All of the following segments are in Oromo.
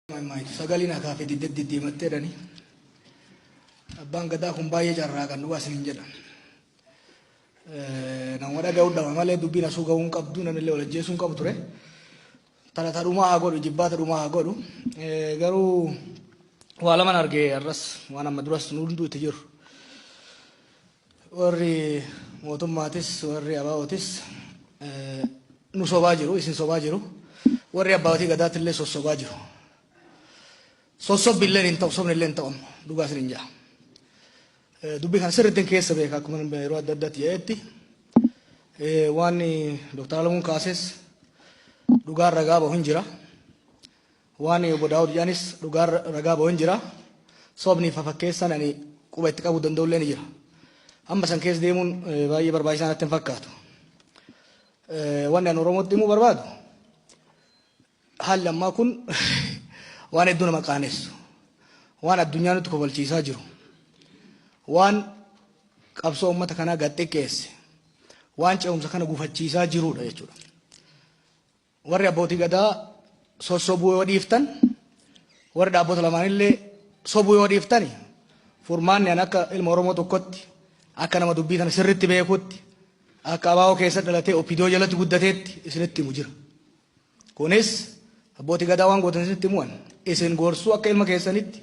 Sagalina kafe di matterani abbaan gadaa kun baay'ee carraa kan dhugaa isin jedhan namoota ga'uudhaan malee dubbiin asuu ga'uun qabdu namni illee wal ajjeesuun qabu ture talata dhumaa haa godhu jibbaata dhumaa haa godhu garuu waa laman argee arras waan amma duras nu hunduu itti jiru warri mootummaatis warri abaa'ootis nu sobaa jiru isin sobaa jiru warri abbaatii gadaatti illee sossobaa jiru. Sossobbiilleen hin ta'u sobnillee hin ta'u dhugaa isin hin jaa. Dubbii kana sirriitti keessa beeka akkuma yeroo adda addaatti jedhetti waan Dr. Alamuun kaases dhugaan ragaa bahu hin jira. Waan obbo Daawud Jaanis dhugaan ragaa bahu hin jira. Sobni fafakkeessan ani quba itti qabuu danda'u illee ni jira. Amma san keessa deemuun baay'ee barbaachisaa natti hin fakkaatu. Wanni ani Oromootti himuu barbaadu haalli ammaa kun waan hedduu nama qaanessu waan addunyaa nutti kofalchiisaa jiru waan qabsoo uummata kanaa gad xiqqeesse waan ce'umsa kana gufachiisaa jirudha jechuudha. Warri abbootii gadaa sossobuu yoo dhiiftan warri dhaabbota lamaanillee sobuu yoo dhiiftani furmaanni an akka ilma Oromoo tokkotti akka nama dubbii kana sirriitti beekutti akka abaa'oo keessa dhalatee oppidoo jalatti guddateetti isinitti himu jira. Kunis abbootii gadaa waan gootan isinitti himuwan isin gorsuu akka ilma keessanitti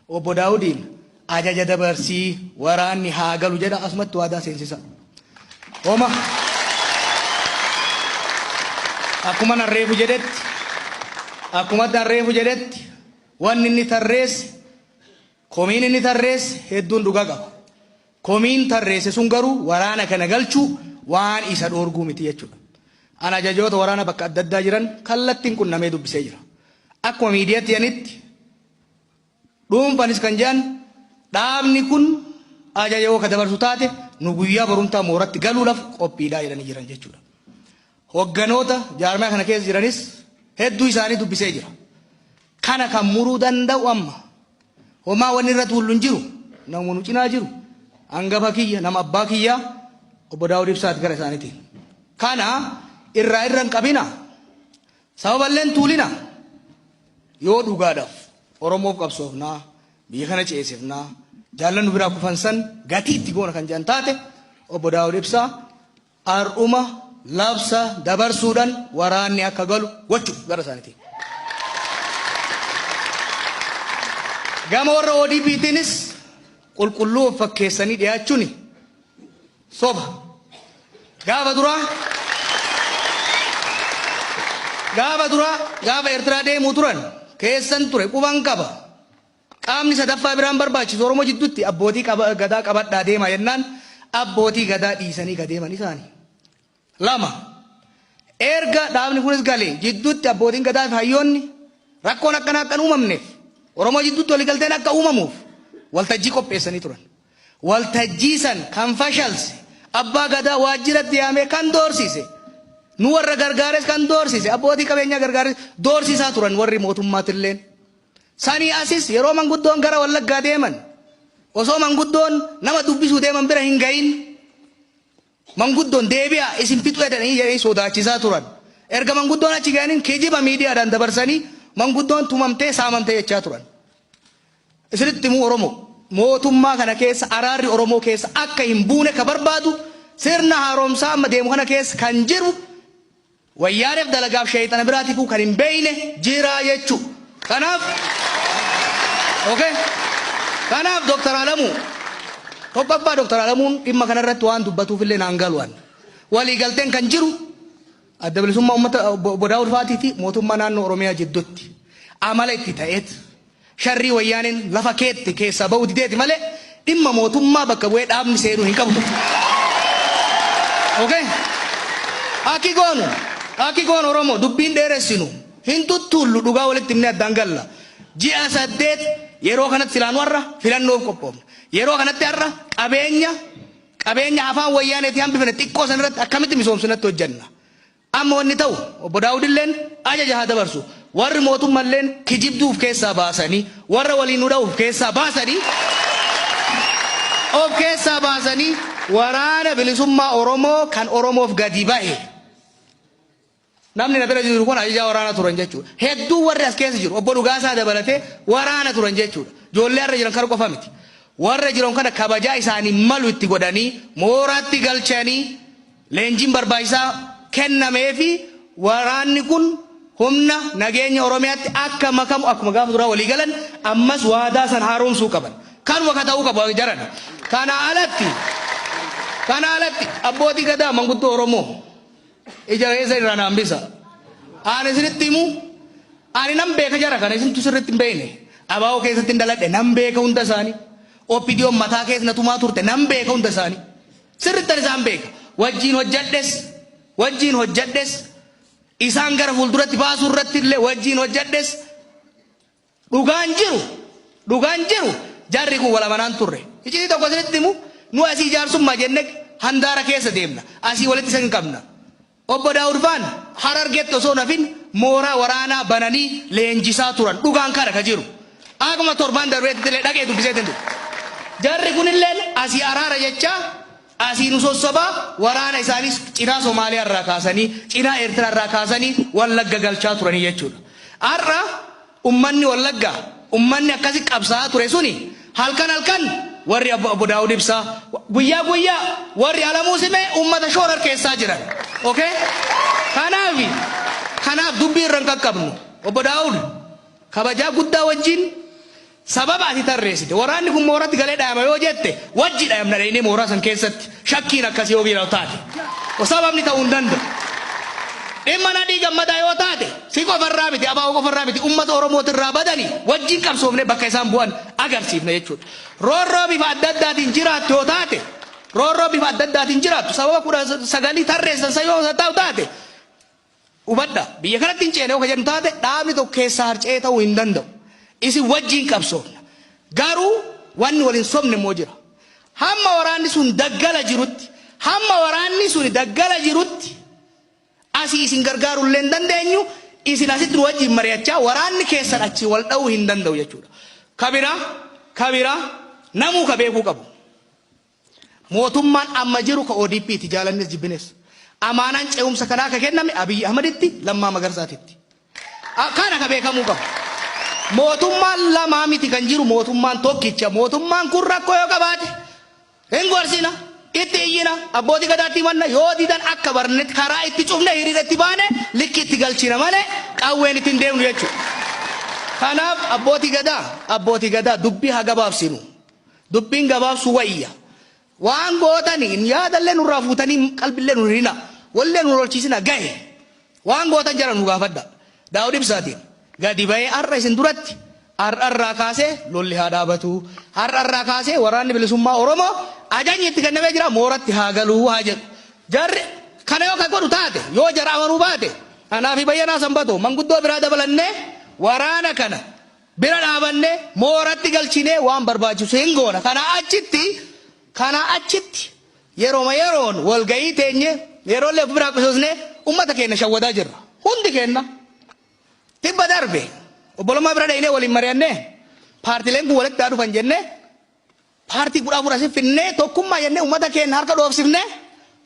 obbo Daawudiin ajaja dabarsii waraanni haa galu jedha asumatti waadaa seensisa. Homa akkuma narreefu jedhetti wanni inni tarreesse komiin inni tarreesse hedduun dhugaa qaba. Komiin tarreesse sun garuu waraana kana galchuu waan isa dhoorguu miti jechuudha. Ana ajajoota waraana bakka adda addaa jiran kallattiin qunnamee dubbisee jira. Akkuma miidiyaatti yanitti dhuunfanis kan jedhan dhaabni kun ajaja yoo ka dabarsu taate nu guyyaa barumtaa mooratti galuudhaaf qophiidhaa jedhanii jiran jechuudha. Hogganoota jaarmaa kana keessa jiranis hedduu isaanii dubbisee jira. Kana kan muruu danda'u amma homaa wanni irratti hullu hin jiru namoonni nu cinaa jiru hangafa kiyya nama abbaa kiyyaa obbo Daawud Ibsaati gara isaaniitiin. Kana irraan qabina sababalleen tuulina yoo dhugaadhaaf Oromoof qabsoofnaa biyya kana ceesifnaa jaallan nu biraa kufan san gatii itti goona kan jedhan taate obbo Daawud Ibsaa har'uma labsa dabarsuudhaan waraanni akka galu gochuuf gara isaaniitiin. Gama warra ODP'tiinis qulqulluu of fakkeessanii dhiyaachuun soba. Gaafa gaafa Eertiraa deemuu turan keessan ture quban qaba. Qaamni sadaffaa biraan barbaachisu Oromoo jidduutti abbootii gadaa qabadhaa deemaa jennaan abbootii gadaa dhiisanii gadeeman isaanii. Lama erga dhaabni kunis galee jidduutti abbootiin gadaa fi hayyoonni rakkoon akkanaa akka hin uumamneef Oromoo jidduutti waliigalteen akka uumamuuf waltajjii qopheessanii turan. Waltajjii san kan fashalse abbaa gadaa waajjiratti yaamee kan doorsise nu warra gargaares kan doorsise abbootii qabeenyaa gargaares doorsisaa turan warri mootummaatilleen. Sanii asis yeroo manguddoon gara Wallaggaa deeman osoo manguddoon nama dubbisuu deeman bira hin gahin manguddoon deebi'a isin fixuu jedhanii jedhanii sodaachisaa turan. Erga manguddoon achi ga'aniin kijiba miidiyaadhaan dabarsanii manguddoon tumamtee saamamtee jechaa turan. Isinitti himuu Oromoo mootummaa kana keessa araarri Oromoo keessa akka hin buune ka barbaadu sirna haaromsaa amma deemu kana keessa kan jiru wayyaaneef dalagaaf sheeyxana biraatiifuu kan hin beeyne jira jechuudha. Kanaaf Dr. Alamuu tokkoffaa Dr. Alamuun dhimma kanarratti waan dubbatuuf illee naan galuwan waliigalteen kan jiru adda bilisummaa uummata obbo Daawud Faatiiti mootummaa naannoo Oromiyaa jidduutti amala itti ta'eet sharrii wayyaaniin lafa keetti keessaa ba'uu dideeti malee dhimma mootummaa bakka bu'ee dhaabni seenuu hin qabu. Akki goonu Oromoo dubbiin dheeressinu hin tuttuullu dhugaa walitti himnee addaan galla. Ji'a 8 yeroo kanatti silaan warra filannoof qophoofna. Yeroo kanatti har'a qabeenya afaan wayyaaneetii hambifne xiqqoo sanarratti akkamitti misoomsinatti hojjenna. Amma wanni ta'u obbo Daawudilleen ajaja haa dabarsu. Warri mootummalleen kijibduuf keessaa baasanii warra waliin nu dha'uuf keessaa baasanii waraana bilisummaa Oromoo kan Oromoof gadi bahe namni na bira jiru kun ajajaa waraana turan jechuudha. Hedduu warri as keessa jiru obbo Dhugaasaa dabalatee waraana turan jechuudha. Ijoollee har'a jiran kana qofa miti. Warra jiran kana kabajaa isaanii malu itti godhanii mooraatti galchanii leenjiin barbaachisaa kennameefi waraanni kun humna nageenya Oromiyaatti akka makamu akkuma gaafa duraa walii galan ammas waadaa san haaromsuu qaban. Kanuma ka ta'uu qabu jaran. Kana alatti abbootii gadaa manguddoo Oromoo ija keessa irraa hambisa. Ani isinitti himu ani nan beeka jara kana isintu sirriitti hin beekne. Abaa'oo keessatti hin daladhe nan beeka hunda isaanii. Oppidiyoon mataa keessa na tumaa turte nan beeka hunda isaanii. Sirriittan isaan beeka. Wajjin hojjedhes isaan gara fuulduratti baasuu irratti illee wajjin hojjedhes dhugaan jiru jarri kun walamanaan turre. Iccitii tokko isinitti himu nu asii jaarsummaa jenne handaara keessa deemna. Asii walitti isa hin qabna. Obbo Daawud Faan Harargeetti osoo nafin mooraa waraanaa bananii leenjisaa turan. Dhugaan kana ka jiru. Akkuma torban darbeetti illee dhaqee dubbisee tindu. Jarri kunilleen asii araara jecha asii nu sossobaa waraana isaanis cinaa Somaaliyaa irraa kaasanii cinaa Eertiraa irraa kaasanii Wallagga galchaa turanii jechuudha. Har'a ummanni Wallaggaa ummanni akkasi qabsaa ture suni halkan warri Obbo Daawud Ibsaa guyyaa warri Alamuu Simee ummata shoorar keessaa jiran. Okay? Kanaaf dubbii irra hin qaqqabnu. Obbo Daawud kabajaa guddaa wajjin sababa ati tarreessite waraanni kun mooratti galee dhaayama yoo jette wajji dhaayamna dhayinee mooraa san keessatti shakkiin akkasii yoo biiraa'u taate sababni ta'uu hin danda'u. Dhimma nadhii gammadaa yoo taate si qofarraa miti abaa'oo qofarraa miti ummata Oromootirraa badanii wajjin qabsoofne bakka isaan bu'an agarsiifna jechuudha. Roorroo bifa adda addaatiin jiraattu yoo taate sababa 19 tarreessan yoo ta'u taate hubadha biyya kanatti hin ceene yoo jennu taate dhaabni tokko keessaa harca'ee ta'uu hin danda'u. Isin wajjin qabsoofna. Garuu wanni waliin sobne moo jira. Hamma waraanni sun daggala jirutti asii isin gargaarullee hin dandeenyu isin asitti nu wajjin mari'achaa waraanni keessan achi wal dha'uu hin danda'u jechuudha. Kabira namuu ka beekuu qabu. Mootummaan amma jiru ka ODP ti jaalannis jibbines. Amaanaan ce'umsa kanaa ka kenname Abiyyi Ahmaditti Lammaa Magarsaatitti. Kana ka beekamuu qabu. Mootummaan lamaa miti kan jiru mootummaan tokkicha. Mootummaan kun rakkoo yoo qabaate hin gorsina itti iyyina abbootii gadaatti himanna yoo didan akka barnetti karaa itti cufne hiriira itti baane likki itti galchina malee qawween itti hin deemnu jechuudha. Kanaaf abbootii gadaa dubbii haa gabaabsinu. Dubbiin gabaabsu wayya. Waan gootanii yaadallee nurraa fuutanii qalbillee nu hirina wallee nu lolchiisina gahe waan gootan jara nu gaafadha. Daawud Ibsaatiin gadi bahee har'a isin duratti har'arraa kaasee lolli haa dhaabatu har'arraa kaasee waraanni bilisummaa Oromoo ajajni itti kennamee jira mooratti haa galuu haa jedhu. Jarri kana yoo ka godhu taate yoo jara amanuu baate anaafi bayyanaa sanbatoo manguddoo biraa dabalannee waraana kana bira dhaabannee mooratti galchinee waan barbaachisu hin goona. Kana achitti yeroon walgayii teenye yeroollee biraa qisosnee ummata keenya shawwadaa jirra. Hundi keenya tibba darbe obbolummaa bira dhaynee waliin mari'annee paartileen kun walitti dhufan jennee paartii 14 finnee tokkummaa jennee ummata keenya harka dhoofsifnee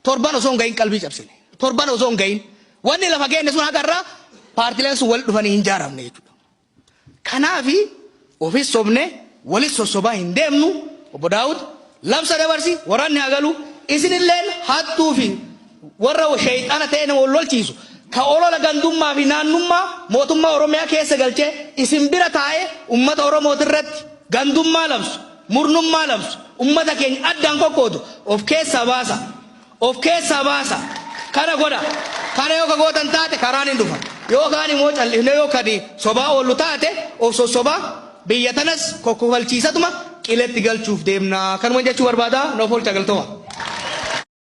torban osoo hin gahin qalbii cabsine. Torban osoo hin gahin wanni lafa keenya sun hagarraa paartileen sun walitti dhufanii hin jaaramne jechuudha. Kanaafi ofis sobne walis sossobaa hin deemnu. Obbo Daawud labsa dabarsi waraanni haa galu isinilleen hattuu fi warra shayxaana ta'e nama lolchiisu ka olola gandummaa fi naannummaa mootummaa Oromiyaa keessa galchee isin bira taa'ee ummata Oromootirratti gandummaa labsu murnummaa labsu ummata keenya addaan kokkootu of keessaa baasa kana godha. Kana yoo ka gootan taate karaan hin dhufa yoo kaan immoo callisne yoo kadi sobaa oollu taate of sossobaa biyya tanas kokkofalchiisatuma qiletti galchuuf deemna. Kanuma jechuu barbaada. Noof oolcha galtooma.